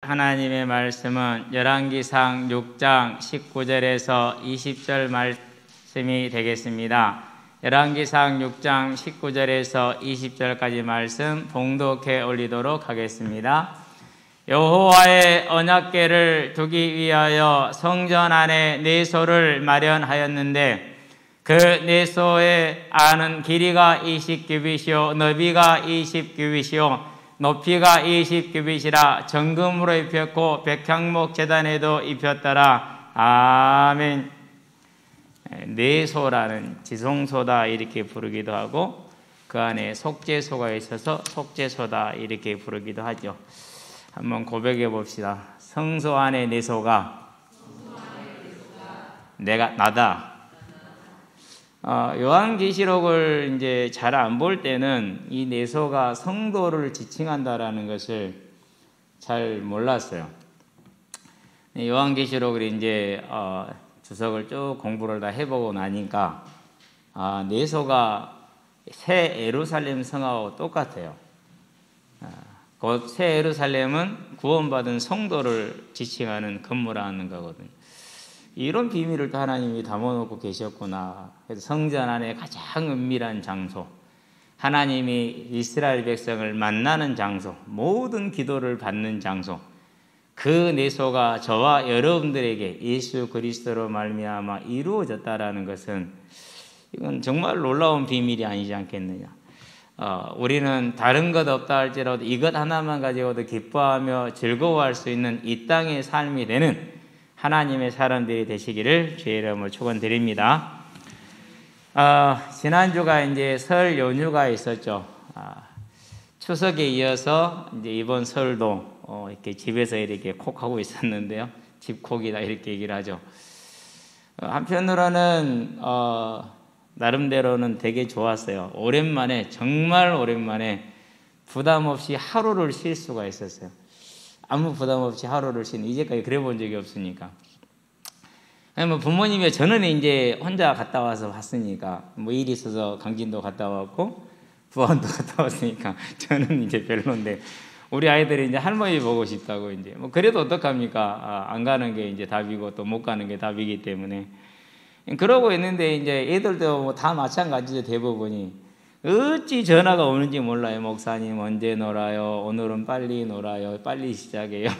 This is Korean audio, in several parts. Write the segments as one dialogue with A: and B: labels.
A: 하나님의 말씀은 열왕기상 6장 19절에서 20절 말씀이 되겠습니다. 열왕기상 6장 19절에서 20절까지 말씀 봉독해 올리도록 하겠습니다. 여호와의 언약궤를 두기 위하여 성전 안에 내소를 마련하였는데 그 내소의 안은 길이가 20규빗이요 너비가 20규빗이요 높이가 20규빗이라 정금으로 입혔고 백향목 제단에도 입혔더라. 아멘. 내소라는 지성소다 이렇게 부르기도 하고 그 안에 속죄소가 있어서 속죄소다 이렇게 부르기도 하죠. 한번 고백해 봅시다. 성소 안에 내소가 내가 나다. 요한계시록을 이제 잘 안 볼 때는 이 내소가 성도를 지칭한다라는 것을 잘 몰랐어요. 요한계시록을 이제 주석을 쭉 공부를 다 해보고 나니까 내소가 새 예루살렘 성하고 똑같아요. 곧 새 예루살렘은 구원받은 성도를 지칭하는 건물하는 거거든요. 이런 비밀을 또 하나님이 담아놓고 계셨구나. 그래서 성전 안에 가장 은밀한 장소, 하나님이 이스라엘 백성을 만나는 장소, 모든 기도를 받는 장소, 그 내소가 저와 여러분들에게 예수 그리스도로 말미암아 이루어졌다라는 것은 이건 정말 놀라운 비밀이 아니지 않겠느냐. 우리는 다른 것 없다 할지라도 이것 하나만 가지고도 기뻐하며 즐거워할 수 있는 이 땅의 삶이 되는 하나님의 사람들이 되시기를 주의 이름으로 축원드립니다. 지난주가 이제 설 연휴가 있었죠. 추석에 이어서 이제 이번 설도 이렇게 집에서 이렇게 콕 하고 있었는데요. 집콕이다 이렇게 얘기를 하죠. 한편으로는 나름대로는 되게 좋았어요. 오랜만에 정말 오랜만에 부담 없이 하루를 쉴 수가 있었어요. 아무 부담 없이 하루를 쉬는, 이제까지 그래 본 적이 없으니까. 뭐 부모님이 저는 이제 혼자 갔다 와서 봤으니까 뭐 일이 있어서 강진도 갔다 왔고 부안도 갔다 왔으니까 저는 이제 별론데 우리 아이들이 이제 할머니 보고 싶다고 이제 뭐 그래도 어떡합니까? 안 가는 게 이제 답이고 또 못 가는 게 답이기 때문에 그러고 있는데 이제 애들도 뭐 다 마찬가지죠. 대부분이 어찌 전화가 오는지 몰라요. 목사님 언제 놀아요? 오늘은 빨리 놀아요. 빨리 시작해요.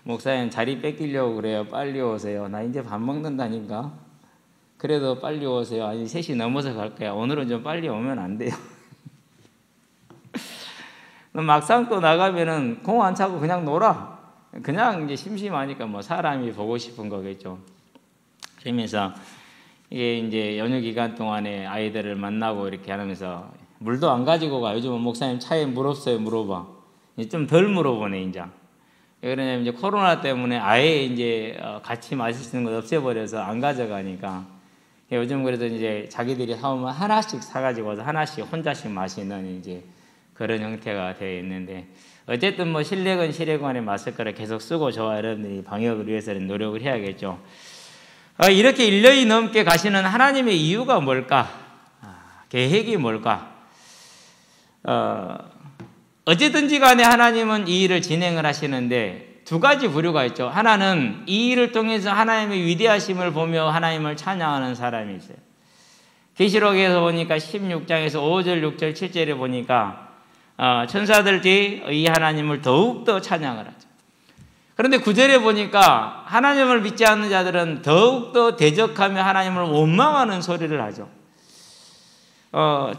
A: 목사님 자리 뺏기려고 그래요. 빨리 오세요. 나 이제 밥 먹는다니까. 그래도 빨리 오세요. 아니 3시 넘어서 갈 거야. 오늘은 좀 빨리 오면 안 돼요. 막상 또 나가면은 공 안 차고 그냥 놀아. 그냥 이제 심심하니까 뭐 사람이 보고 싶은 거겠죠. 그러면서 이게 이제 연휴 기간 동안에 아이들을 만나고 이렇게 하면서 물도 안 가지고 가. 요즘은 목사님 차에 물 없어요? 물어봐. 좀 덜 물어보네 이제. 왜냐면 이제 코로나 때문에 아예 이제 같이 마실 수 있는 걸 없애버려서 안 가져가니까 요즘 그래도 이제 자기들이 사오면 하나씩 사가지고 와서 하나씩 혼자씩 마시는 이제 그런 형태가 되어 있는데 어쨌든 뭐 실내건 실외건에 마스크를 계속 쓰고 저와 여러분들이 방역을 위해서는 노력을 해야겠죠. 이렇게 1년이 넘게 가시는 하나님의 이유가 뭘까? 계획이 뭘까? 어쨌든지 간에 하나님은 이 일을 진행을 하시는데 두 가지 부류가 있죠. 하나는 이 일을 통해서 하나님의 위대하심을 보며 하나님을 찬양하는 사람이 있어요. 계시록에서 보니까 16장에서 5절, 6절, 7절에 보니까 천사들이 이 하나님을 더욱더 찬양을 하죠. 그런데 9절에 보니까 하나님을 믿지 않는 자들은 더욱더 대적하며 하나님을 원망하는 소리를 하죠.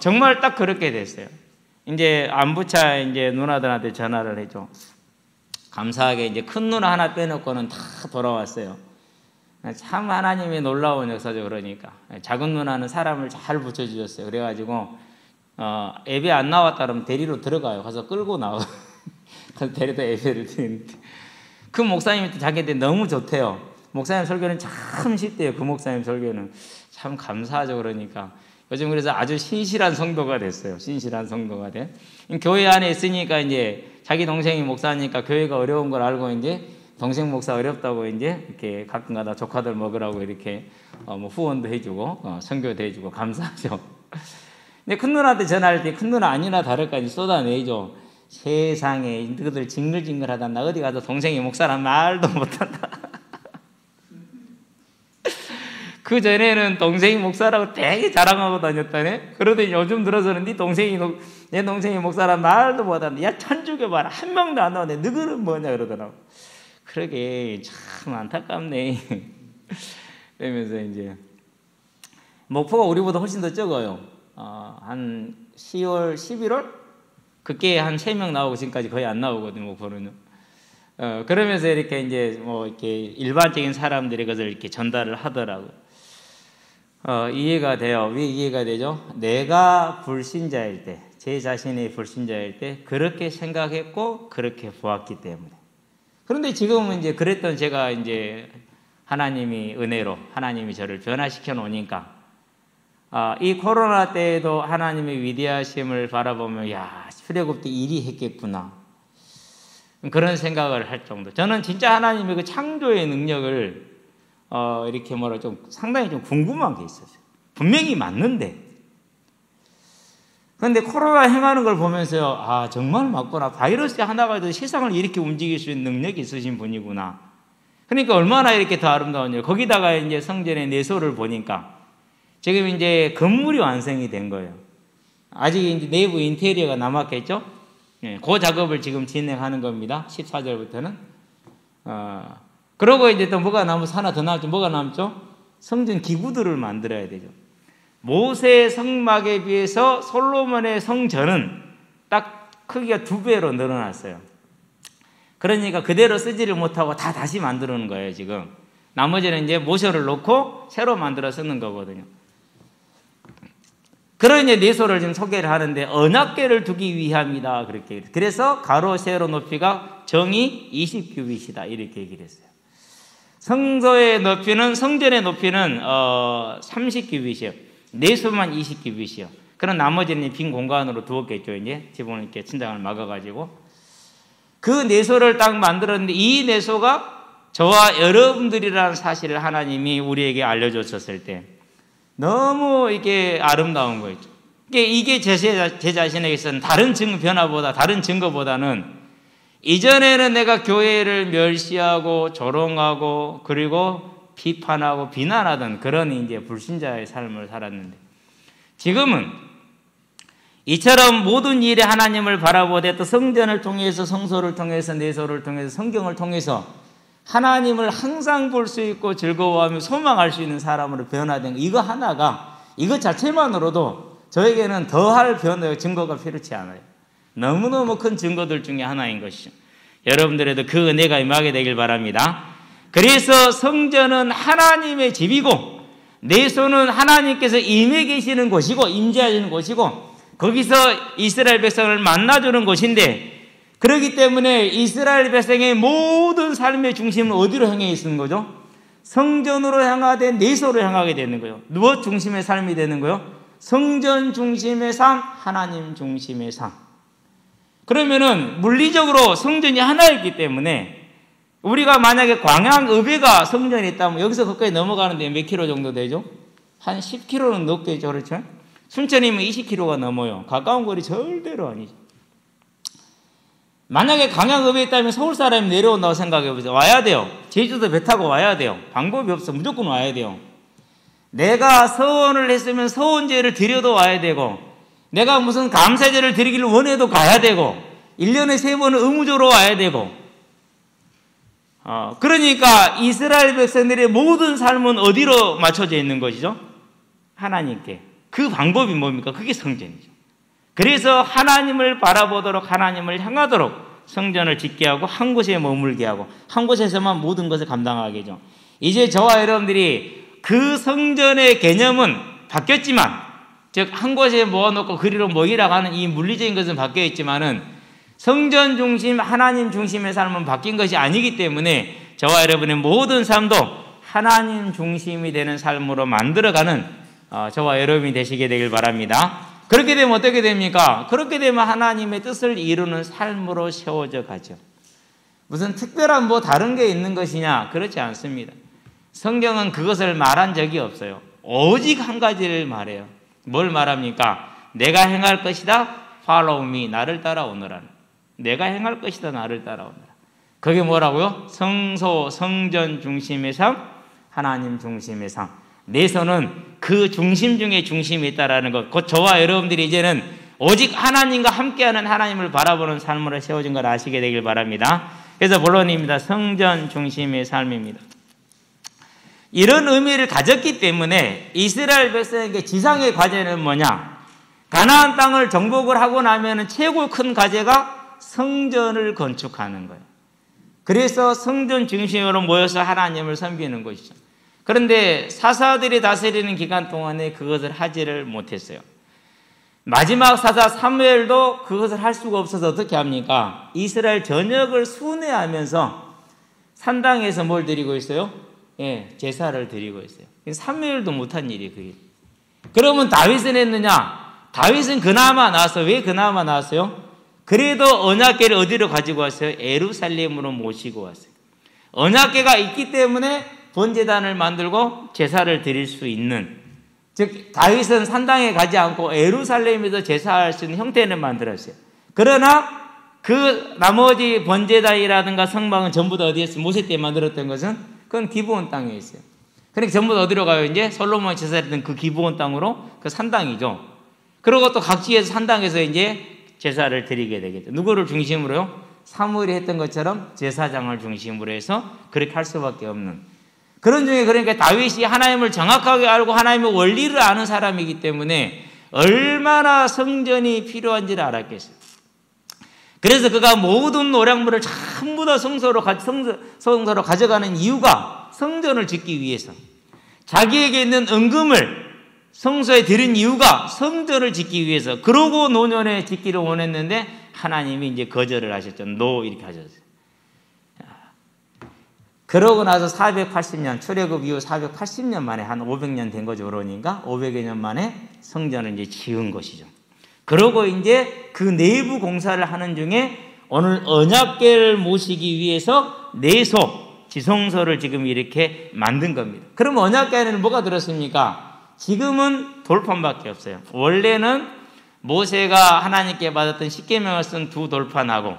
A: 정말 딱 그렇게 됐어요. 이제 안부차 이제 누나들한테 전화를 해줘. 감사하게 이제 큰 누나 하나 빼놓고는 다 돌아왔어요. 참 하나님의 놀라운 역사죠. 그러니까 작은 누나는 사람을 잘 붙여주셨어요. 그래가지고 예배 안 나왔다 그러면 대리로 들어가요. 가서 끌고 나와. 그래서 데려다 예배를 드리는데 그 목사님이 자기한테 너무 좋대요. 목사님 설교는 참 쉽대요. 그 목사님 설교는 참 감사하죠. 그러니까 요즘 그래서 아주 신실한 성도가 됐어요. 신실한 성도가 돼. 교회 안에 있으니까 이제 자기 동생이 목사니까 교회가 어려운 걸 알고 이제 동생 목사 어렵다고 이제 이렇게 가끔가다 조카들 먹으라고 이렇게 뭐 후원도 해주고 선교도 해주고 감사하죠. 근데 큰 누나한테 전화할 때 큰 누나 아니나 다를까 쏟아내죠. 세상에 너희들 징글징글하다. 나 어디 가서 동생이 목사란 말도 못한다. 그 전에는 동생이 목사라고 되게 자랑하고 다녔다네. 그러더니 요즘 들어서는 내 동생이 목사란 말도 못한다. 야, 천주교 봐라. 한 명도 안 나오네. 너희는 뭐냐 그러더라고. 그러게 참 안타깝네. 그러면서 이제 목포가 우리보다 훨씬 더 적어요. 한 10월, 11월? 그게 한 3명 나오고 지금까지 거의 안 나오거든요, 목포는. 그러면서 이렇게 이제 이렇게 일반적인 사람들이 그것을 이렇게 전달을 하더라고요. 이해가 돼요. 왜 이해가 되죠? 내가 불신자일 때, 제 자신이 불신자일 때 그렇게 생각했고 그렇게 보았기 때문에. 그런데 지금은 이제 그랬던 제가 이제 하나님이 은혜로 하나님이 저를 변화시켜 놓으니까 이 코로나 때에도 하나님의 위대하심을 바라보며 야, 출애굽 때 일이 했겠구나. 그런 생각을 할 정도. 저는 진짜 하나님의 그 창조의 능력을 이렇게 좀 상당히 좀 궁금한 게 있었어요. 분명히 맞는데. 그런데 코로나 행하는 걸 보면서요, 정말 맞구나. 바이러스 하나가 더 세상을 이렇게 움직일 수 있는 능력이 있으신 분이구나. 그러니까 얼마나 이렇게 더 아름다운지. 거기다가 이제 성전의 내소를 보니까 지금 이제 건물이 완성이 된 거예요. 아직 이제 내부 인테리어가 남았겠죠? 그 작업을 지금 진행하는 겁니다. 14절부터는. 그러고 이제 또 뭐가 하나 더 남죠? 뭐가 남죠? 성전 기구들을 만들어야 되죠. 모세의 성막에 비해서 솔로몬의 성전은 딱 크기가 2배로 늘어났어요. 그러니까 그대로 쓰지를 못하고 다시 만드는 거예요, 지금. 나머지는 이제 모셔를 놓고 새로 만들어 쓰는 거거든요. 그런 이제 내소를 지금 소개를 하는데 언약궤를 두기 위함이다. 그렇게. 그래서 가로 세로 높이가 정이 20규빗이다. 이렇게 얘기를 했어요. 성소의 높이는, 성전의 높이는 30규빗이에요. 내소만 20규빗이요. 그럼 나머지는 빈 공간으로 두었겠죠. 이제 지붕을 이렇게 천장을 막아가지고 그 내소를 딱 만들었는데 이 내소가 저와 여러분들이라는 사실을 하나님이 우리에게 알려줬었을 때 너무 이게 아름다운 거였죠. 이게 제 자신에게서는 다른 증거보다는 이전에는 내가 교회를 멸시하고 조롱하고 그리고 비판하고 비난하던 그런 이제 불신자의 삶을 살았는데 지금은 이처럼 모든 일에 하나님을 바라보되 또 성전을 통해서 성소를 통해서 내소를 통해서 성경을 통해서 하나님을 항상 볼 수 있고 즐거워하며 소망할 수 있는 사람으로 변화된 이거 자체만으로도 저에게는 더할 증거가 필요치 않아요. 너무너무 큰 증거들 중에 하나인 것이죠. 여러분들에도 그 은혜가 임하게 되길 바랍니다. 그래서 성전은 하나님의 집이고 내소는 하나님께서 임해 계시는 곳이고 임재하시는 곳이고 거기서 이스라엘 백성을 만나주는 곳인데 그렇기 때문에 이스라엘 백성의 모든 삶의 중심은 어디로 향해 있는 거죠? 성전으로 향하되 내소로 향하게 되는 거예요. 무엇 중심의 삶이 되는 거예요? 성전 중심의 삶, 하나님 중심의 삶. 그러면은 물리적으로 성전이 하나였기 때문에 우리가 만약에 광양읍에가 성전이 있다면 여기서 거기까지 넘어가는데 몇 킬로 정도 되죠? 한 10킬로는 넘겠죠. 그렇죠? 순천이면 20킬로가 넘어요. 가까운 거리 절대로 아니죠. 만약에 광양읍에 있다면 서울 사람이 내려온다고 생각해 보세요. 와야 돼요. 제주도 배 타고 와야 돼요. 방법이 없어. 무조건 와야 돼요. 내가 서원을 했으면 서원제를 드려도 와야 되고 내가 무슨 감사제를 드리기를 원해도 가야 되고 1년에 3번은 의무적으로 와야 되고 그러니까 이스라엘 백성들의 모든 삶은 어디로 맞춰져 있는 것이죠? 하나님께. 그 방법이 뭡니까? 그게 성전이죠. 그래서 하나님을 바라보도록 하나님을 향하도록 성전을 짓게 하고 한 곳에 머물게 하고 한 곳에서만 모든 것을 감당하게 하죠. 이제 저와 여러분들이 그 성전의 개념은 바뀌었지만 즉 한 곳에 모아놓고 그리로 모이라고 하는 이 물리적인 것은 바뀌어 있지만은 성전 중심 하나님 중심의 삶은 바뀐 것이 아니기 때문에 저와 여러분의 모든 삶도 하나님 중심이 되는 삶으로 만들어가는 저와 여러분이 되시게 되길 바랍니다. 그렇게 되면 어떻게 됩니까? 그렇게 되면 하나님의 뜻을 이루는 삶으로 세워져 가죠. 무슨 특별한 다른 게 있는 것이냐? 그렇지 않습니다. 성경은 그것을 말한 적이 없어요. 오직 한 가지를 말해요. 뭘 말합니까? 내가 행할 것이다. Follow me. 나를 따라오너라. 내가 행할 것이다. 나를 따라오너라. 그게 뭐라고요? 성소, 성전 중심의 삶, 하나님 중심의 삶. 내 손은 그 중심 중에 중심이 있다라는 것. 곧 저와 여러분들이 이제는 오직 하나님과 함께하는 하나님을 바라보는 삶으로 세워진 걸 아시게 되길 바랍니다. 그래서 본론입니다. 성전 중심의 삶입니다. 이런 의미를 가졌기 때문에 이스라엘 백성에게 지상의 과제는 뭐냐? 가나안 땅을 정복을 하고 나면 최고 큰 과제가 성전을 건축하는 거예요. 그래서 성전 중심으로 모여서 하나님을 섬기는 것이죠. 그런데 사사들이 다스리는 기간 동안에 그것을 하지를 못했어요. 마지막 사사 사무엘도 그것을 할 수가 없어서 어떻게 합니까? 이스라엘 전역을 순회하면서 산당에서 뭘 드리고 있어요? 제사를 드리고 있어요. 사무엘도 못한 일이에요. 그게. 그러면 다윗은 했느냐? 다윗은 그나마 나왔어요. 왜 그나마 나왔어요? 그래도 언약궤를 어디로 가지고 왔어요? 예루살렘으로 모시고 왔어요. 언약궤가 있기 때문에 번제단을 만들고 제사를 드릴 수 있는, 즉 다윗은 산당에 가지 않고 예루살렘에서 제사할 수 있는 형태를 만들었어요. 그러나 그 나머지 번제단이라든가 성막은 전부 다 어디에 있어요? 모세 때 만들었던 것은 그건 기브온 땅에 있어요. 그러니까 전부 다 어디로 가요? 이제 솔로몬이 제사했던 그 기브온 땅으로, 그 산당이죠. 그리고 또 각지에서 산당에서 이제 제사를 드리게 되겠죠. 누구를 중심으로요? 사무엘이 했던 것처럼 제사장을 중심으로 해서 그렇게 할 수밖에 없는 그런 중에, 그러니까 다윗이 하나님을 정확하게 알고 하나님의 원리를 아는 사람이기 때문에 얼마나 성전이 필요한지를 알았겠어요. 그래서 그가 모든 노량물을 전부 다 성소로 가져가는 이유가 성전을 짓기 위해서, 자기에게 있는 은금을 성소에 드린 이유가 성전을 짓기 위해서, 그러고 노년에 짓기를 원했는데 하나님이 이제 거절을 하셨죠. 노 이렇게 하셨어요. 그러고 나서 480년, 출애굽 이후 480년 만에, 한 500년 된 거죠. 그러니까 500여 년 만에 성전을 이제 지은 것이죠. 그러고 이제 그 내부 공사를 하는 중에 오늘 언약궤를 모시기 위해서 내소, 지성소를 지금 이렇게 만든 겁니다. 그럼 언약궤에는 뭐가 들었습니까? 지금은 돌판밖에 없어요. 원래는 모세가 하나님께 받았던 십계명을 쓴 두 돌판하고,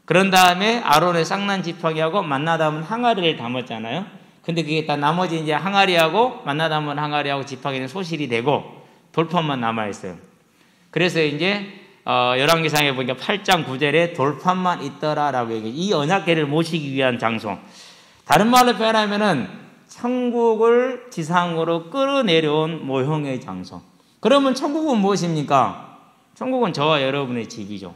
A: 그런 다음에 아론의 쌍난 지팡이하고 만나 담은 항아리를 담았잖아요. 근데 그게 다 나머지 이제 항아리하고 만나 담은 항아리하고 지팡이는 소실이 되고 돌판만 남아있어요. 그래서 이제 열왕기상에 보니까 8장 9절에 돌판만 있더라라고 얘기해요. 이 언약궤를 모시기 위한 장소. 다른 말로 표현하면은 천국을 지상으로 끌어내려온 모형의 장소. 그러면 천국은 무엇입니까? 천국은 저와 여러분의 집이죠.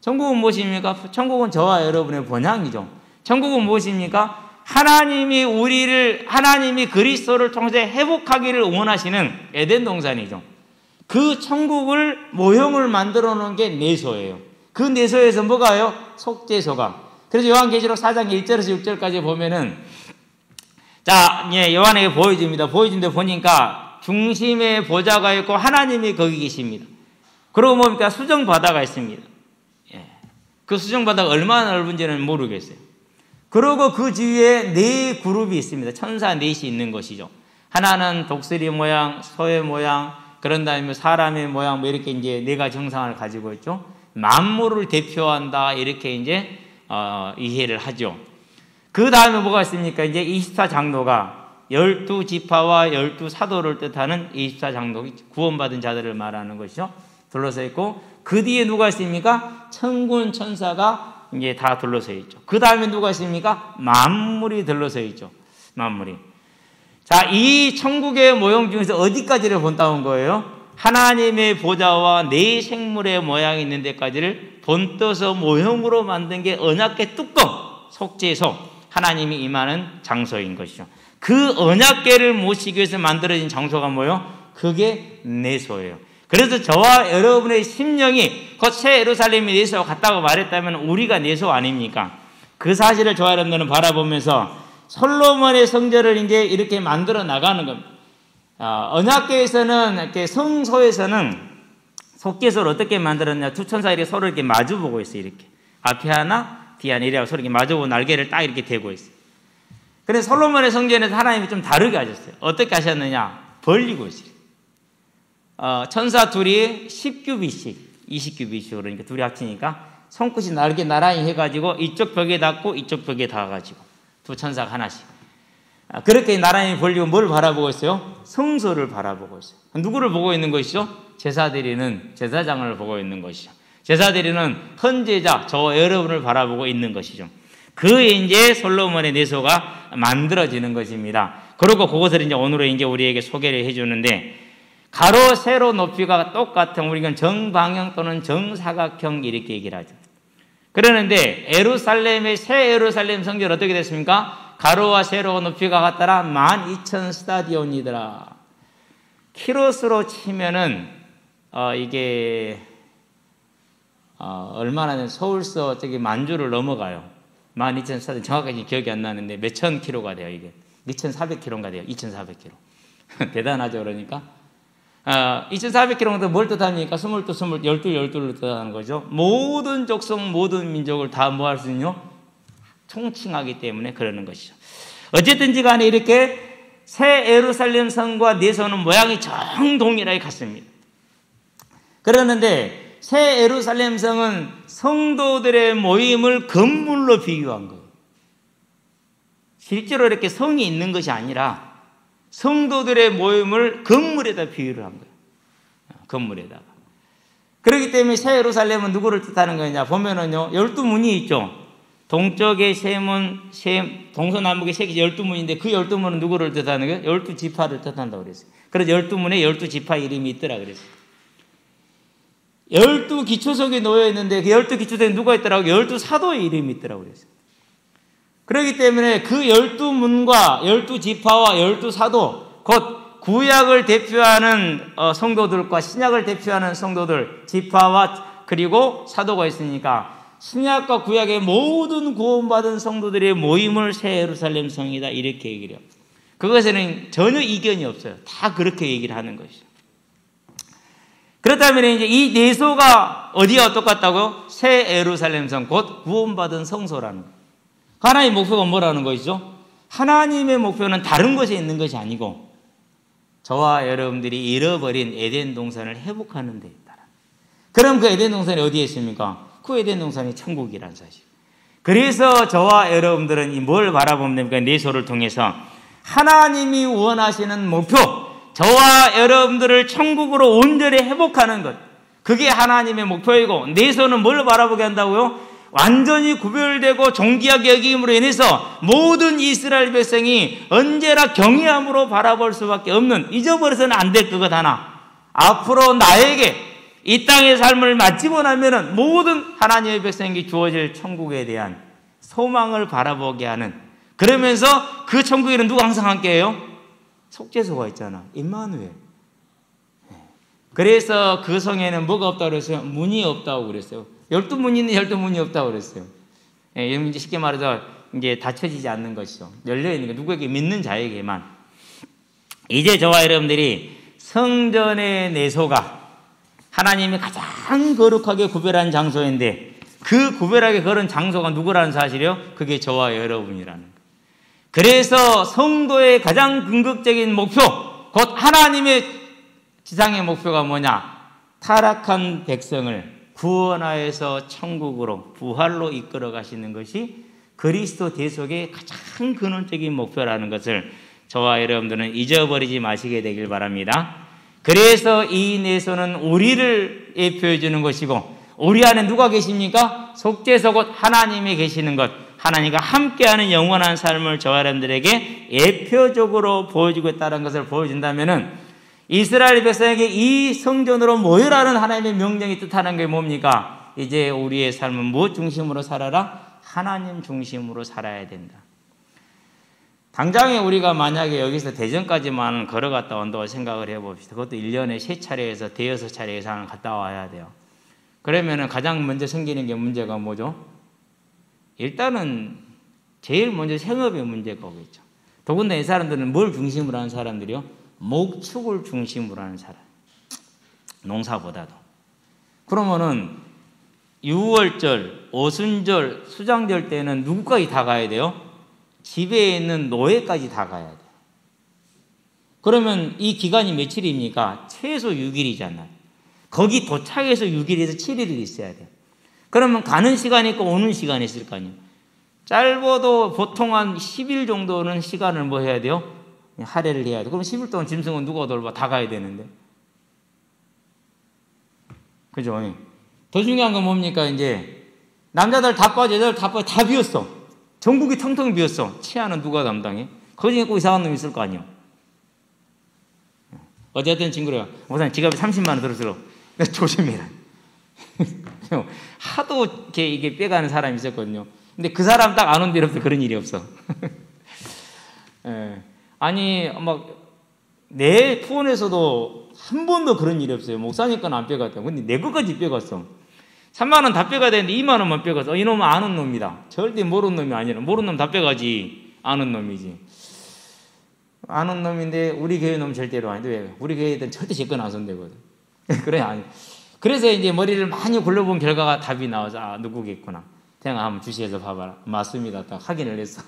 A: 천국은 무엇입니까? 천국은 저와 여러분의 본향이죠. 천국은 무엇입니까? 하나님이 그리스도를 통해서 회복하기를 원하시는 에덴 동산이죠. 그 천국을 모형을 만들어 놓은 게 내소예요. 그 내소에서 뭐가요? 속죄소가. 그래서 요한계시록 4장 1절에서 6절까지 보면은, 자, 요한에게 보여집니다. 보여준데 보니까 중심에 보좌가 있고 하나님이 거기 계십니다. 그러고 뭡니까? 수정바다가 있습니다. 그 수정바다가 얼마나 넓은지는 모르겠어요. 그리고 그 주위에 네 그룹이 있습니다. 천사 넷이 있는 것이죠. 하나는 독수리 모양, 소의 모양, 그런 다음에 사람의 모양, 뭐 이렇게 이제 네 가지 형상을 가지고 있죠. 만물을 대표한다, 이렇게 이제 이해를 하죠. 그 다음에 뭐가 있습니까? 이제 24장로가 12지파와 12사도를 뜻하는 24장로, 구원받은 자들을 말하는 것이죠. 둘러서 있고, 그 뒤에 누가 있습니까? 천군 천사가 이제 다 둘러서 있죠. 그 다음에 누가 있습니까? 만물이 둘러서 있죠. 만물이. 자, 이 천국의 모형 중에서 어디까지를 본다는 거예요? 하나님의 보좌와 네 생물의 모양이 있는 데까지를 본떠서 모형으로 만든 게 언약궤 뚜껑, 속죄소, 하나님이 임하는 장소인 것이죠. 그 언약궤를 모시기 위해서 만들어진 장소가 뭐예요? 그게 내소예요. 그래서 저와 여러분의 심령이 곧 새 예루살렘이 내소와 같다고 말했다면 우리가 내소 아닙니까? 그 사실을 저와 여러분들은 바라보면서 솔로몬의 성전을 이제 이렇게 만들어 나가는 겁니다. 언약궤에서는, 이렇게 성소에서는 속죄소를 어떻게 만들었냐? 두 천사 이렇게 서로 이렇게 마주보고 있어요. 이렇게 앞에 하나, 뒤에 하나 이래서 서로 이렇게 마주보고 날개를 딱 이렇게 대고 있어요. 그래서 솔로몬의 성전에서 하나님이 좀 다르게 하셨어요. 어떻게 하셨느냐? 벌리고 있어요. 천사 둘이 10규빗씩, 20규빗씩, 그러니까 둘이 합치니까 손끝이 날개 나란히 해가지고 이쪽 벽에 닿고 이쪽 벽에 닿아가지고 두 천사가 하나씩 그렇게 나란히 벌리고 뭘 바라보고 있어요? 성소를 바라보고 있어요. 누구를 보고 있는 것이죠? 제사드리는 제사장을 보고 있는 것이죠. 제사드리는 헌제자 저와 여러분을 바라보고 있는 것이죠. 그에 이제 솔로몬의 내소가 만들어지는 것입니다. 그리고 그것을 이제 오늘은 이제 우리에게 소개를 해주는데 가로 세로 높이가 똑같은 우리가 정방형 또는 정사각형 이렇게 얘기를 하죠. 그러는데 예루살렘의 새 예루살렘 성전 어떻게 됐습니까? 가로와 세로 높이가 같더라 12,000 스타디온이더라. 키로수로 치면은 이게 얼마나 서울서 저기 만주를 넘어가요. 12,000 스타디온 정확하게 기억이 안 나는데 몇천 킬로가 돼요. 이게 2,400킬로인가 돼요. 2,400킬로 대단하죠. 그러니까 2,400킬로인데 뭘 뜻합니까? 22, 12를 뜻하는 거죠. 모든 족속, 모든 민족을 다 뭐 할 수 있냐? 총칭하기 때문에 그러는 것이죠. 어쨌든지 간에 이렇게 새 예루살렘 성과 내소는 모양이 정동일하게 같습니다. 그러는데 새 예루살렘 성은 성도들의 모임을 건물로 비유한 거예요. 실제로 이렇게 성이 있는 것이 아니라 성도들의 모임을 건물에다 비유를 한 거예요. 건물에다가. 그렇기 때문에 새 예루살렘은 누구를 뜻하는 거냐 보면은요 12문이 있죠. 동쪽에 세문, 동서남북에 세계 12문인데 그 12문은 누구를 뜻하는 거예요? 12지파를 뜻한다고 그랬어요. 그래서 12문에 12지파 이름이 있더라 그랬어요. 12기초석이 놓여 있는데 그 12기초석에 누가 있더라고? 12사도의 이름이 있더라고 그랬어요. 그렇기 때문에 그 12문과 12지파와 12사도 곧 구약을 대표하는 성도들과 신약을 대표하는 성도들 지파와 그리고 사도가 있으니까 신약과 구약의 모든 구원받은 성도들의 모임을 새 예루살렘 성이다 이렇게 얘기를 해요. 그것에는 전혀 이견이 없어요. 다 그렇게 얘기를 하는 것이죠. 그렇다면 이제 이 내소가 어디와 똑같다고요? 새 예루살렘 성 곧 구원받은 성소라는 거예요. 하나님의 목표가 뭐라는 것이죠? 하나님의 목표는 다른 것에 있는 것이 아니고 저와 여러분들이 잃어버린 에덴 동산을 회복하는 데 있다. 그럼 그 에덴 동산이 어디에 있습니까? 그 에덴 동산이 천국이라는 사실. 그래서 저와 여러분들은 뭘 바라보면 됩니까? 내소를 통해서 하나님이 원하시는 목표, 저와 여러분들을 천국으로 온전히 회복하는 것, 그게 하나님의 목표이고 내소는 뭘 바라보게 한다고요? 완전히 구별되고 존귀하게 여김으로 인해서 모든 이스라엘 백성이 언제나 경외함으로 바라볼 수밖에 없는, 잊어버려서는 안 될 그것 하나, 앞으로 나에게 이 땅의 삶을 마치고 나면은 모든 하나님의 백성에게 주어질 천국에 대한 소망을 바라보게 하는, 그러면서 그 천국에는 누가 항상 함께해요? 속죄소가 있잖아. 임마누엘. 그래서 그 성에는 뭐가 없다고 그랬어요? 문이 없다고 그랬어요. 12문이 있는 12문이 없다고 그랬어요. 이제 쉽게 말해서 이제 닫혀지지 않는 것이죠. 열려있는 게 누구에게 믿는 자에게만. 이제 저와 여러분들이 성전의 내소가 하나님이 가장 거룩하게 구별한 장소인데 그 구별하게 그런 장소가 누구라는 사실이요? 그게 저와 여러분이라는 거예요. 그래서 성도의 가장 궁극적인 목표, 곧 하나님의 지상의 목표가 뭐냐? 타락한 백성을 구원하여서 천국으로 부활로 이끌어 가시는 것이 그리스도 대속의 가장 근원적인 목표라는 것을 저와 여러분들은 잊어버리지 마시게 되길 바랍니다. 그래서 이 내소는 우리를 예표해 주는 것이고 우리 안에 누가 계십니까? 속죄소 곧 하나님이 계시는 것, 하나님과 함께하는 영원한 삶을 저와 여러분들에게 예표적으로 보여주고 있다는 것을 보여준다면은 이스라엘 백성에게 이 성전으로 모여라는 하나님의 명령이 뜻하는 게 뭡니까? 이제 우리의 삶은 무엇 중심으로 살아라? 하나님 중심으로 살아야 된다. 당장에 우리가 만약에 여기서 대전까지만 걸어갔다 온다고 생각을 해봅시다. 그것도 1년에 3차례에서 대여섯 차례 이상을 갔다 와야 돼요. 그러면은 가장 먼저 생기는 게 문제가 뭐죠? 일단은 제일 먼저 생업의 문제가 오겠죠. 더군다나 이 사람들은 뭘 중심으로 하는 사람들이요? 목축을 중심으로 하는 사람. 농사보다도. 그러면은 6월절, 오순절, 수장절 때는 누구까지 다 가야 돼요? 집에 있는 노예까지 다 가야 돼요. 그러면 이 기간이 며칠입니까? 최소 6일이잖아요. 거기 도착해서 6일에서 7일이 있어야 돼요. 그러면 가는 시간이 있고 오는 시간이 있을 거 아니에요. 짧아도 보통 한 10일 정도는 시간을 뭐 해야 돼요? 할애를 해야 돼. 그럼 10일 동안 짐승은 누가 돌봐? 다 가야 되는데. 그죠? 더 중요한 건 뭡니까? 이제 남자들 다 빠져, 여자들 다 빠져, 다 비었어. 전국이 텅텅 비었어. 치아는 누가 담당해? 거중에 꼭 이상한 놈이 있을 거 아니에요. 어쨌든 친구래요. 목사님 지갑에 30만 원 들었어. 조심해라. 하도 이게 빼가는 사람이 있었거든요. 근데 그 사람 딱 안 온 데로부터 그런 일이 없어. 예. 아니 막 내 폰에서도 한 번도 그런 일이 없어요. 목사님 건 안 빼갔다. 근데 내 것까지 빼갔어. 3만 원 다 빼가야 되는데 2만 원만 빼갔어. 이놈은 아는 놈이다. 절대 모르는 놈이 아니라 모르는 놈 다 빼가지. 아는 놈이지. 아는 놈인데 우리 교회 놈 절대로 아닌데 왜? 우리 교회 애들은 절대 제 건 안 손대거든. 그래 아니. 그래서 이제 머리를 많이 굴려본 결과가 답이 나와서 아 누구겠구나. 그냥 한번 주시해서 봐봐라. 맞습니다. 딱 확인을 했어.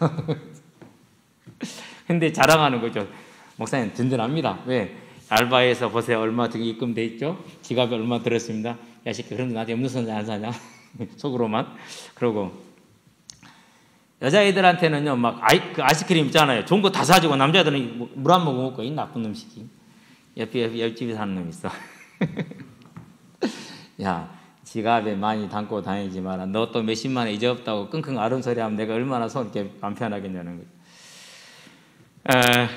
A: 근데 자랑하는 거죠. 목사님 든든합니다. 왜? 알바에서 보세요. 얼마 등이 입금돼 있죠? 지갑에 얼마 들었습니다. 야 새끼 그럼 나한테 음료 선자 안 사냐? 속으로만. 그러고 여자애들한테는요 막 그 아이스크림 있잖아요. 좋은 거 다 사주고 남자애들은 물 한 모금 먹고 이 나쁜 놈이지. 옆집에 사는 놈 있어. 야 지갑에 많이 담고 다니지 마라. 너 또 몇십만 원 잊어없다고 끙끙 앓은 소리 하면 내가 얼마나 손 이렇게 안 편하겠냐는 거죠.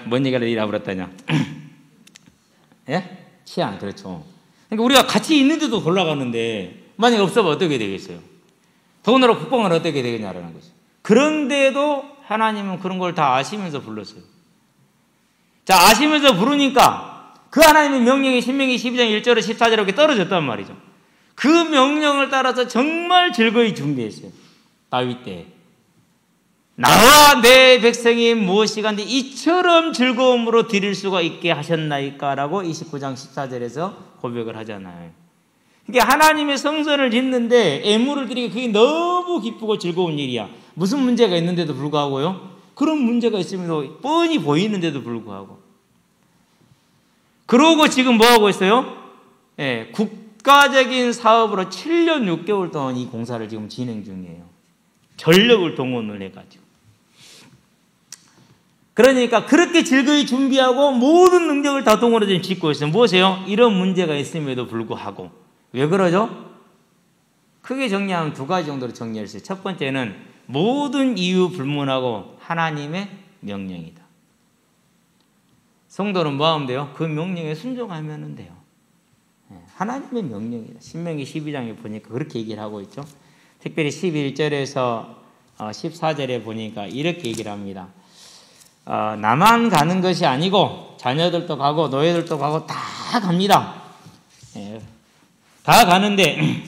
A: 뭔 얘기를 잃어버렸다냐. 예? 치안, 그렇죠. 그러니까 우리가 같이 있는데도 골라가는데 만약에 없으면 어떻게 되겠어요? 돈으로 국방을 어떻게 되겠냐라는 거죠. 그런데도 하나님은 그런 걸 다 아시면서 불렀어요. 자, 아시면서 부르니까 그 하나님의 명령이 신명기 12장 1절에 14절에 이렇게 떨어졌단 말이죠. 그 명령을 따라서 정말 즐거이 준비했어요. 다윗 때. 나와 내 백성이 무엇이간데 이처럼 즐거움으로 드릴 수가 있게 하셨나이까? 라고 29장 14절에서 고백을 하잖아요. 이게 하나님의 성전을 짓는데 애물을 드리기 그게 너무 기쁘고 즐거운 일이야. 무슨 문제가 있는데도 불구하고요. 그런 문제가 있음에도 뻔히 보이는데도 불구하고. 그러고 지금 뭐하고 있어요? 예, 국가적인 사업으로 7년 6개월 동안 이 공사를 지금 진행 중이에요. 전력을 동원을 해가지고. 그러니까 그렇게 즐거이 준비하고 모든 능력을 다 동원해서 짓고 있어요. 무엇이에요? 이런 문제가 있음에도 불구하고. 왜 그러죠? 크게 정리하면 두 가지 정도로 정리할 수 있어요. 첫 번째는 모든 이유 불문하고 하나님의 명령이다. 성도는 뭐 하면 돼요? 그 명령에 순종하면 돼요. 하나님의 명령이다. 신명기 12장에 보니까 그렇게 얘기를 하고 있죠. 특별히 11절에서 14절에 보니까 이렇게 얘기를 합니다. 나만 가는 것이 아니고 자녀들도 가고 노예들도 가고 다 갑니다. 다 가는데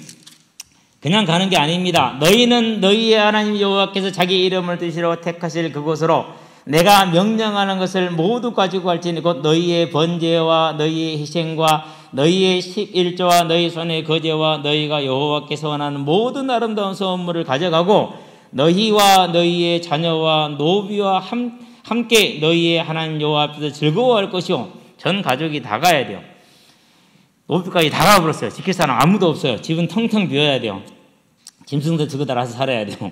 A: 그냥 가는 게 아닙니다. 너희는 너희의 하나님 여호와께서 자기 이름을 드시러 택하실 그곳으로 내가 명령하는 것을 모두 가지고 갈지니 곧 너희의 번제와 너희의 희생과 너희의 11조와 너희 손의 거제와 너희가 여호와께서 원하는 모든 아름다운 선물을 가져가고 너희와 너희의 자녀와 노비와 함께 너희의 하나님 여호와 앞에서 즐거워할 것이요. 전 가족이 다 가야 돼요. 노비까지 다 가버렸어요. 지킬 사람 아무도 없어요. 집은 텅텅 비어야 돼요. 짐승도 저거 달아서 살아야 돼요.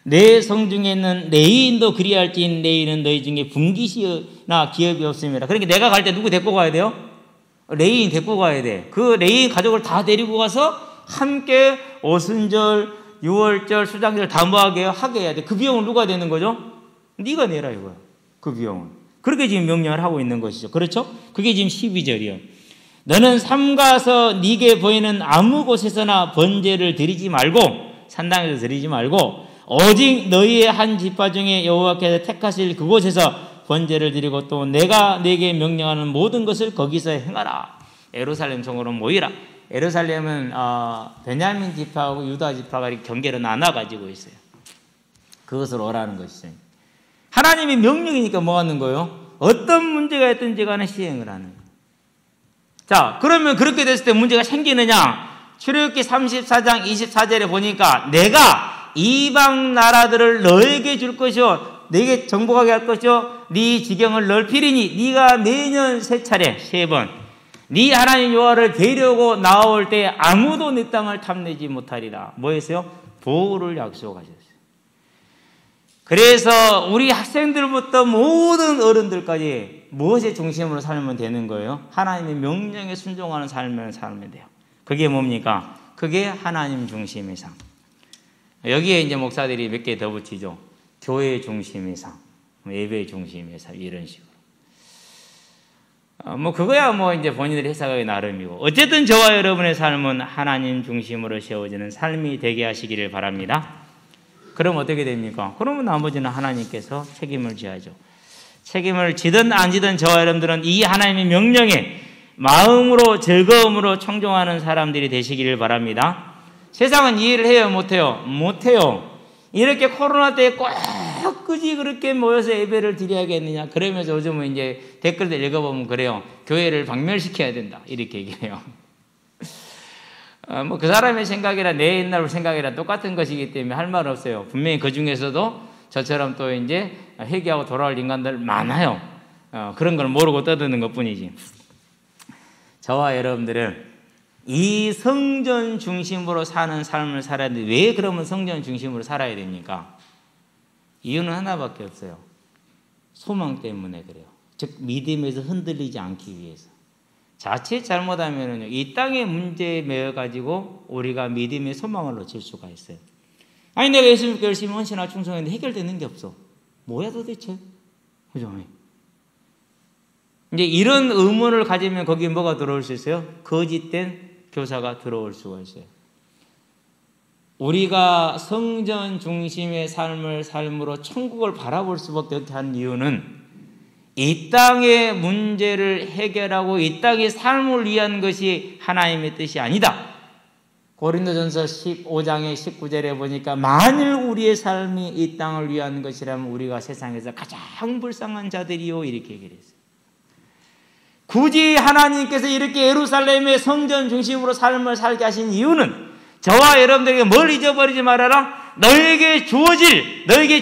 A: 내 성중에 있는 레위인도 그리할지인 레위인은 너희 중에 분깃이나 기업이 없습니다. 그러니까 내가 갈 때 누구 데리고 가야 돼요? 레위인 데리고 가야 돼. 그 레위인 가족을 다 데리고 가서 함께 오순절, 유월절, 수장절 다 모아게 하게 해야 돼. 그 비용을 누가 내는 거죠? 네가 내라 이거야. 그 비용을. 그렇게 지금 명령을 하고 있는 것이죠. 그렇죠? 그게 지금 12절이요. 너는 삼가서 네게 보이는 아무 곳에서나 번제를 드리지 말고 산당에서 드리지 말고 오직 너희의 한 지파 중에 여호와께서 택하실 그곳에서 번제를 드리고 또 내가 네게 명령하는 모든 것을 거기서 행하라. 예루살렘 성으로 모이라. 예루살렘은 베냐민 지파하고 유다 지파가 경계로 나눠가지고 있어요. 그것을 오라는 것이죠. 하나님의 명령이니까 뭐 하는 거예요? 어떤 문제가 있든지 간에 시행을 하는 거예요. 자, 그러면 그렇게 됐을 때 문제가 생기느냐? 출애굽기 34장 24절에 보니까 내가 이방 나라들을 너에게 줄 것이요 네게 정복하게 할 것이요 네 지경을 넓히리니 네가 매년 세 차례 3번 네 하나님 여호와를 뵈려고 나올 때 아무도 네 땅을 탐내지 못하리라. 뭐 했어요? 보호를 약속하셨어요. 그래서 우리 학생들부터 모든 어른들까지 무엇의 중심으로 살면 되는 거예요? 하나님의 명령에 순종하는 삶을 살면 돼요. 그게 뭡니까? 그게 하나님 중심의 삶. 여기에 이제 목사들이 몇 개 더 붙이죠. 교회 중심의 삶, 예배 중심의 삶, 이런 식으로. 그거야 이제 본인들이 해석하기 나름이고. 어쨌든 저와 여러분의 삶은 하나님 중심으로 세워지는 삶이 되게 하시기를 바랍니다. 그럼 어떻게 됩니까? 그러면 나머지는 하나님께서 책임을 져야죠. 책임을 지든 안 지든 저와 여러분들은 이 하나님의 명령에 마음으로 즐거움으로 청종하는 사람들이 되시기를 바랍니다. 세상은 이해를 해요? 못해요? 못해요. 이렇게 코로나 때 꼭 굳이 그렇게 모여서 예배를 드려야겠느냐. 그러면서 요즘은 이제 댓글들 읽어보면 그래요. 교회를 박멸시켜야 된다. 이렇게 얘기해요. 그 사람의 생각이라 내 옛날 생각이라 똑같은 것이기 때문에 할 말 없어요. 분명히 그 중에서도 저처럼 또 이제 회개하고 돌아올 인간들 많아요. 그런 걸 모르고 떠드는 것 뿐이지. 저와 여러분들은 이 성전 중심으로 사는 삶을 살아야 되는데 왜 그러면 성전 중심으로 살아야 됩니까? 이유는 하나밖에 없어요. 소망 때문에 그래요. 즉 믿음에서 흔들리지 않기 위해서. 자칫 잘못하면요, 이 땅의 문제에 매여가지고 우리가 믿음의 소망을 놓칠 수가 있어요. 아니 내가 예수님께 열심히 헌신하고 충성했는데 해결되는 게 없어. 뭐야 도대체? 그죠? 이제 이런 의문을 가지면 거기에 뭐가 들어올 수 있어요? 거짓된 교사가 들어올 수가 있어요. 우리가 성전 중심의 삶을 삶으로 천국을 바라볼 수밖에 없게 한 이유는 이 땅의 문제를 해결하고 이 땅의 삶을 위한 것이 하나님의 뜻이 아니다. 고린도전서 15장의 19절에 보니까 만일 우리의 삶이 이 땅을 위한 것이라면 우리가 세상에서 가장 불쌍한 자들이요 이렇게 얘기를 했어요. 굳이 하나님께서 이렇게 예루살렘의 성전 중심으로 삶을 살게 하신 이유는 저와 여러분들에게 뭘 잊어버리지 말아라. 너에게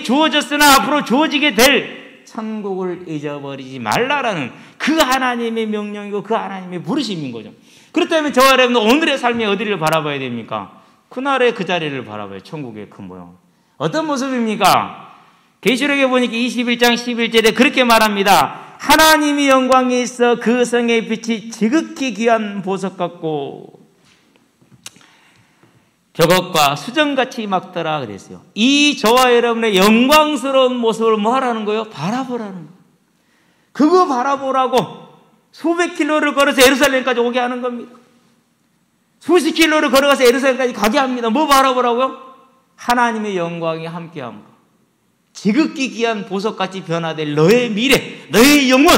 A: 주어졌으나 앞으로 주어지게 될 천국을 잊어버리지 말라라는 그 하나님의 명령이고 그 하나님의 부르심인 거죠. 그렇다면 저와 여러분들 오늘의 삶이 어디를 바라봐야 됩니까? 그날의 그 자리를 바라봐요. 천국의 그 모양. 어떤 모습입니까? 계시록에 보니까 21장 11절에 그렇게 말합니다. 하나님이 영광에 있어 그 성의 빛이 지극히 귀한 보석 같고 벽옥과 수정같이 막더라 그랬어요. 이 저와 여러분의 영광스러운 모습을 뭐 하라는 거예요? 바라보라는 거예요. 그거 바라보라고 수백 킬로를 걸어서 예루살렘까지 오게 하는 겁니다. 수십 킬로를 걸어가서 예루살렘까지 가게 합니다. 뭐 바라보라고요? 하나님의 영광이 함께함으로 지극히 귀한 보석같이 변화될 너의 미래, 너의 영혼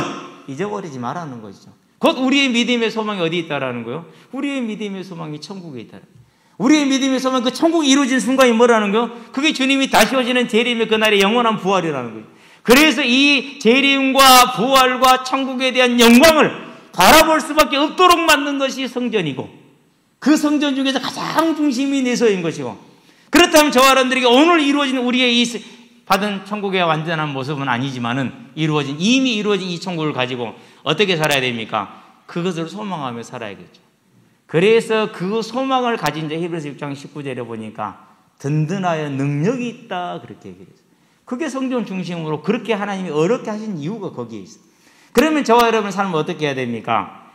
A: 잊어버리지 말라는 것이죠. 곧 우리의 믿음의 소망이 어디 있다라는 거예요? 우리의 믿음의 소망이 천국에 있다는 거예요. 우리의 믿음의 소망, 그 천국이 이루어진 순간이 뭐라는 거예요? 그게 주님이 다시 오시는 재림의 그날의 영원한 부활이라는 거예요. 그래서 이 재림과 부활과 천국에 대한 영광을 바라볼 수밖에 없도록 만든 것이 성전이고 그 성전 중에서 가장 중심이 내소인 것이고 그렇다면 저와 여러분들에게 오늘 이루어진 우리의 이 받은 천국의 완전한 모습은 아니지만은 이미 이루어진 이 천국을 가지고 어떻게 살아야 됩니까? 그것을 소망하며 살아야겠죠. 그래서 그 소망을 가진 자 히브리서 6장 19절에 보니까 든든하여 능력이 있다 그렇게 얘기를 했어요. 그게 성전 중심으로 그렇게 하나님이 어렵게 하신 이유가 거기에 있어요. 그러면 저와 여러분의 삶을 어떻게 해야 됩니까?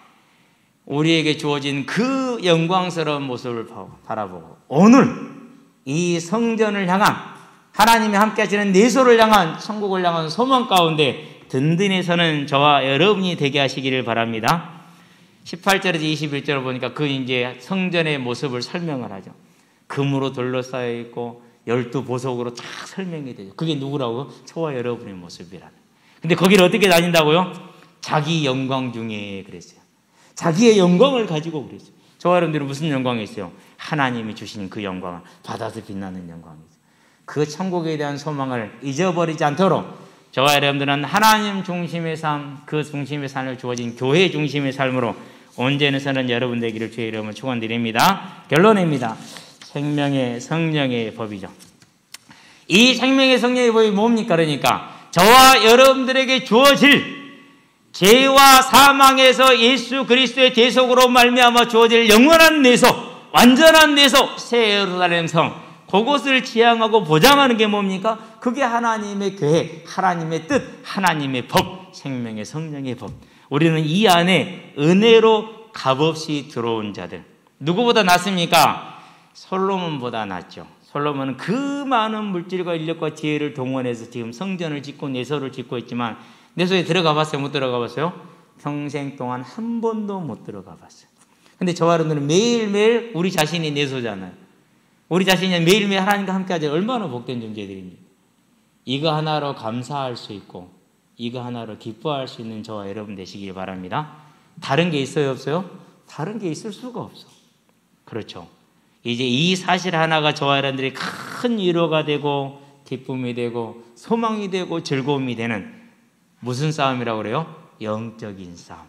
A: 우리에게 주어진 그 영광스러운 모습을 바라보고 오늘 이 성전을 향한 하나님이 함께 하시는 내소를 향한 천국을 향한 소망 가운데 든든히 서는 저와 여러분이 되게 하시기를 바랍니다. 18절에서 21절을 보니까 그 이제 성전의 모습을 설명을 하죠. 금으로 둘러싸여 있고 12보석으로 다 설명이 되죠. 그게 누구라고요? 저와 여러분의 모습이라는. 근데 거기를 어떻게 다닌다고요? 자기 영광 중에 그랬어요. 자기의 영광을 가지고 그랬어요. 저와 여러분들은 무슨 영광이 있어요? 하나님이 주시는 그 영광을 받아서 빛나는 영광이죠. 그 천국에 대한 소망을 잊어버리지 않도록 저와 여러분들은 하나님 중심의 삶, 그 중심의 삶을 주어진 교회 중심의 삶으로 언제나 서는 여러분 되기를 주의 이름으로 축원드립니다. 결론입니다. 생명의 성령의 법이죠. 이 생명의 성령의 법이 뭡니까? 그러니까 저와 여러분들에게 주어질 죄와 사망에서 예수 그리스도의 대속으로 말미암아 주어질 영원한 내속, 완전한 내속, 새 예루살렘 성, 그것을 지향하고 보장하는 게 뭡니까? 그게 하나님의 계획, 하나님의 뜻, 하나님의 법, 생명의 성령의 법. 우리는 이 안에 은혜로 값없이 들어온 자들. 누구보다 낫습니까? 솔로몬보다 낫죠. 솔로몬은 그 많은 물질과 인력과 지혜를 동원해서 지금 성전을 짓고 내소를 짓고 있지만 내소에 들어가 봤어요? 못 들어가 봤어요? 평생 동안 한 번도 못 들어가 봤어요. 근데 저와 여러분들은 매일매일 우리 자신이 내소잖아요. 우리 자신이 매일매일 하나님과 함께 하자 얼마나 복된 존재들입니까? 이거 하나로 감사할 수 있고 이거 하나로 기뻐할 수 있는 저와 여러분 되시길 바랍니다. 다른 게 있어요? 없어요? 다른 게 있을 수가 없어. 그렇죠. 이제 이 사실 하나가 저와 여러분들이 큰 위로가 되고 기쁨이 되고 소망이 되고 즐거움이 되는 무슨 싸움이라고 그래요? 영적인 싸움.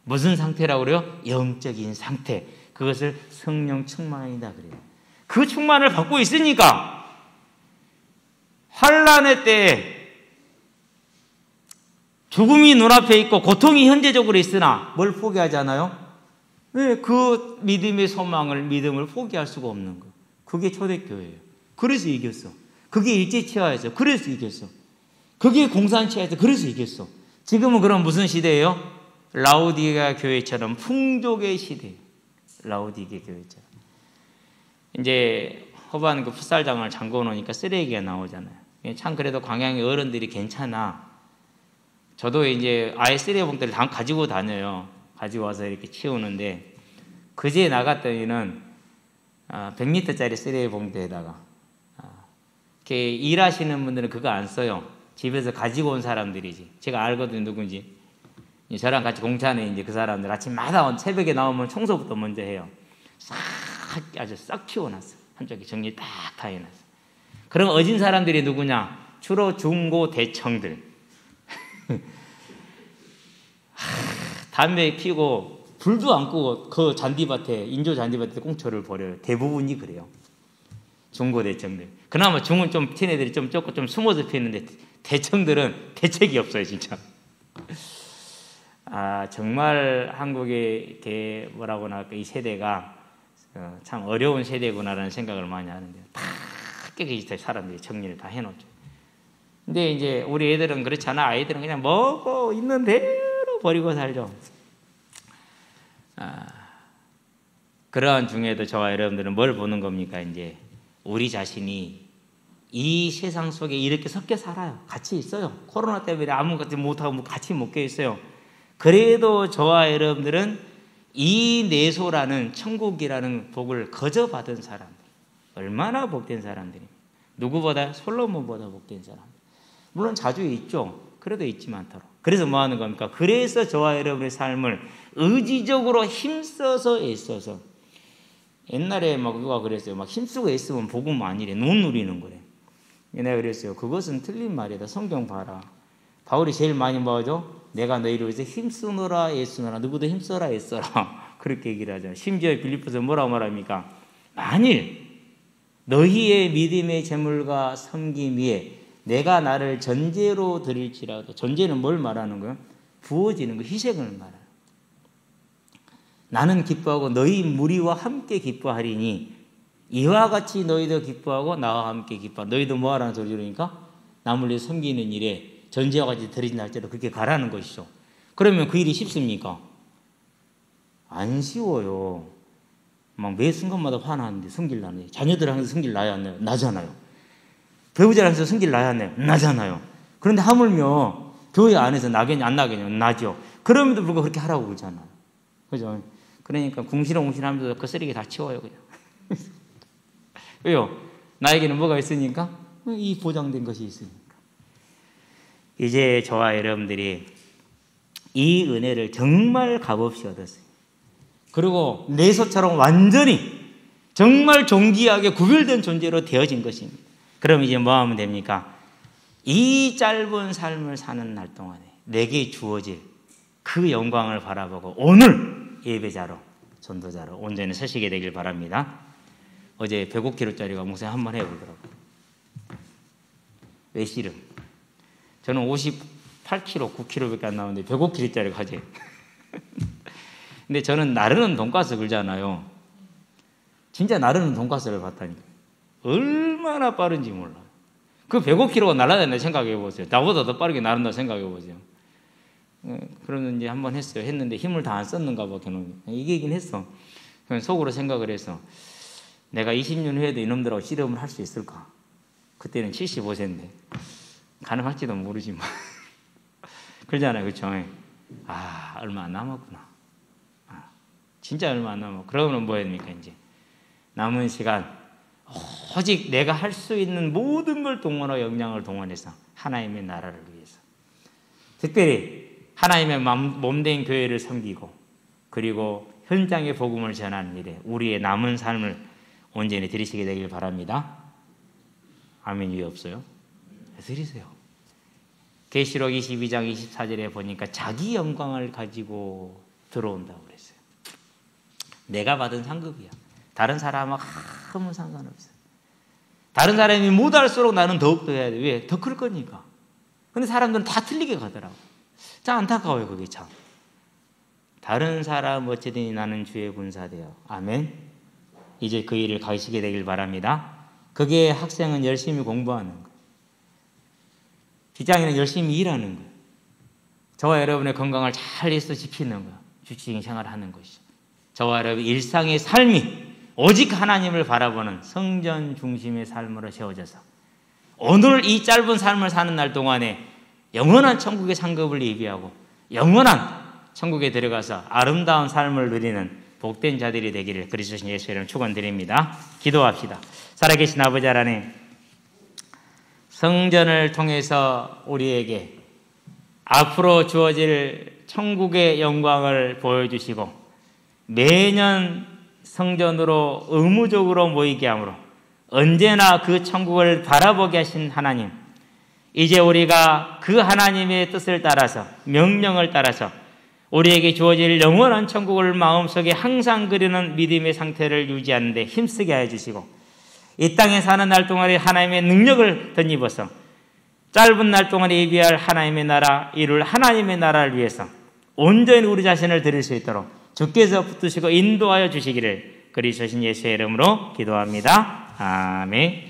A: 무슨 상태라고 그래요? 영적인 상태. 그것을 성령 충만이다 그래요. 그 충만을 받고 있으니까 환난의 때에 죽음이 눈앞에 있고 고통이 현재적으로 있으나 뭘 포기하잖아요? 왜 그 믿음의 소망을, 믿음을 포기할 수가 없는 거예요. 그게 초대교회예요. 그래서 이겼어. 그게 일제치하에서 그래서 이겼어. 그게 공산치하에서 그래서 이겼어. 지금은 그럼 무슨 시대예요? 라오디게아 교회처럼 풍족의 시대예요. 라오디게아 교회처럼. 이제 허반 그 풋살장을 잠궈 놓으니까 쓰레기가 나오잖아요. 참 그래도 광양의 어른들이 괜찮아. 저도 이제 아예 쓰레기 봉투를 다 가지고 다녀요. 가지고 와서 이렇게 치우는데 그제 나갔더니는 100리터짜리 쓰레기 봉투에다가 이렇게 일하시는 분들은 그거 안 써요. 집에서 가지고 온 사람들이지. 제가 알거든요, 누군지. 저랑 같이 공차는 이제 그 사람들 아침마다 새벽에 나오면 청소부터 먼저 해요. 아주 싹 치워놨어. 한쪽에 정리 딱 다 해놨어. 그럼 어진 사람들이 누구냐? 주로 중고 대청들. 담배 피고 불도 안 끄고 그 잔디밭에 인조 잔디밭에 꽁초를 버려요. 대부분이 그래요. 중고 대청들. 그나마 중은 좀 튄 애들이 좀 좁고 좀 숨어서 피는데 대청들은 대책이 없어요, 진짜. 정말 한국의 이렇게 뭐라고 할까 이 세대가 참 어려운 세대구나라는 생각을 많이 하는데 다 깨끗이 사람들이 정리를 다 해놓죠. 근데 이제 우리 애들은 그렇잖아. 아이들은 그냥 먹고 있는 대로 버리고 살죠. 그러한 중에도 저와 여러분들은 뭘 보는 겁니까? 이제 우리 자신이 이 세상 속에 이렇게 섞여 살아요. 같이 있어요. 코로나 때문에 아무것도 못하고 같이 못 껴 있어요. 그래도 저와 여러분들은 이 내소라는 천국이라는 복을 거저 받은 사람들. 얼마나 복된 사람들입니까? 누구보다 솔로몬보다 복된 사람. 물론 자주 있죠. 그래도 있지 않도록. 그래서 뭐 하는 겁니까? 그래서 저와 여러분의 삶을 의지적으로 힘써서 애써서 옛날에 막 누가 그랬어요. 막 힘쓰고 애쓰면 복음 아니래. 돈 누리는 거래. 내가 그랬어요. 그것은 틀린 말이다. 성경 봐라. 바울이 제일 많이 뭐하죠? 내가 너희를 위해서 힘쓰노라 애쓰노라. 누구도 힘써라 애써라. 그렇게 얘기를 하죠. 심지어 빌립보서 뭐라고 말합니까? 만일 너희의 믿음의 재물과 섬김 위에 내가 나를 전제로 드릴지라도, 전제는 뭘 말하는 거예요? 부어지는 거, 희생을 말해요. 나는 기뻐하고 너희 무리와 함께 기뻐하리니 이와 같이 너희도 기뻐하고 나와 함께 기뻐. 너희도 뭐 하라는 소리 들으니까 남을 위해 섬기는 일에 전제와 같이 드리진 할지라도 그렇게 가라는 것이죠. 그러면 그 일이 쉽습니까? 안 쉬워요. 막 매 순간마다 화나는데 성질 나네. 자녀들 하면서 성질 나야 안 나요? 나잖아요. 배우자를 하면서 성질 나야 안 나요? 나잖아요. 그런데 하물며 교회 안에서 나겠냐 안 나겠냐? 나죠. 그럼에도 불구하고 그렇게 하라고 그러잖아요. 그죠? 그러니까 궁시렁궁시렁하면서 그 쓰레기 다 치워요 그냥. 왜요? 나에게는 뭐가 있으니까? 이 보장된 것이 있으니까. 이제 저와 여러분들이 이 은혜를 정말 값없이 얻었어요. 그리고 내소처럼 완전히 정말 존귀하게 구별된 존재로 되어진 것입니다. 그럼 이제 뭐 하면 됩니까? 이 짧은 삶을 사는 날 동안에 내게 주어질 그 영광을 바라보고 오늘 예배자로, 전도자로 온전히 서시게 되길 바랍니다. 어제 105kg짜리가 목사님 한번 해보더라고요. 외실은. 저는 8kg, 9kg밖에 안 나오는데 105kg짜리 가지. 근데 저는 나르는 돈가스 그러잖아요. 진짜 나르는 돈가스를 봤다니까. 얼마나 빠른지 몰라. 그 105kg가 날아다닌다 생각해 보세요. 나보다 더 빠르게 나른다 생각해 보세요. 그러면 이제 한번 했어요. 했는데 힘을 다 안 썼는가 봐, 걔는. 이기긴 했어. 그냥 속으로 생각을 해서 내가 20년 후에도 이놈들하고 씨름을 할 수 있을까? 그때는 75세인데 가능할지도 모르지만 그러잖아요, 그렇죠? 얼마 안 남았구나. 진짜 얼마 안 남았고 그러면 뭐 합니까? 이제 남은 시간 오직 내가 할 수 있는 모든 걸 동원하고 역량을 동원해서 하나님의 나라를 위해서, 특별히 하나님의 몸된 교회를 섬기고 그리고 현장의 복음을 전하는 일에 우리의 남은 삶을 온전히 들이시게 되길 바랍니다. 아멘. 왜 없어요? 드리세요. 계시록 22장 24절에 보니까 자기 영광을 가지고 들어온다고 그랬어요. 내가 받은 상급이야. 다른 사람하고 아무 상관없어요. 다른 사람이 못할수록 나는 더욱더 해야 돼. 왜? 더 클 거니까. 근데 사람들은 다 틀리게 가더라고. 참 안타까워요, 그게 참. 다른 사람 어찌되니 나는 주의 군사되어. 아멘. 이제 그 일을 가시게 되길 바랍니다. 그게 학생은 열심히 공부하는 거예요. 직장인은 열심히 일하는 거예요. 저와 여러분의 건강을 잘 해서 지키는 거예요. 주치의 생활을 하는 것이죠. 저와 여러분 일상의 삶이 오직 하나님을 바라보는 성전 중심의 삶으로 세워져서 오늘 이 짧은 삶을 사는 날 동안에 영원한 천국의 상급을 예비하고 영원한 천국에 들어가서 아름다운 삶을 누리는 복된 자들이 되기를 그리스도 예수의 이름으로 축원드립니다. 기도합시다. 살아계신 아버지 하나님, 성전을 통해서 우리에게 앞으로 주어질 천국의 영광을 보여주시고 매년 성전으로 의무적으로 모이게 함으로 언제나 그 천국을 바라보게 하신 하나님, 이제 우리가 그 하나님의 뜻을 따라서 명령을 따라서 우리에게 주어질 영원한 천국을 마음속에 항상 그리는 믿음의 상태를 유지하는 데 힘쓰게 해주시고 이 땅에 사는 날 동안에 하나님의 능력을 덧입어서 짧은 날 동안에 예비할 하나님의 나라, 이룰 하나님의 나라를 위해서 온전히 우리 자신을 드릴 수 있도록 주께서 붙드시고 인도하여 주시기를 그리스도신 예수의 이름으로 기도합니다. 아멘.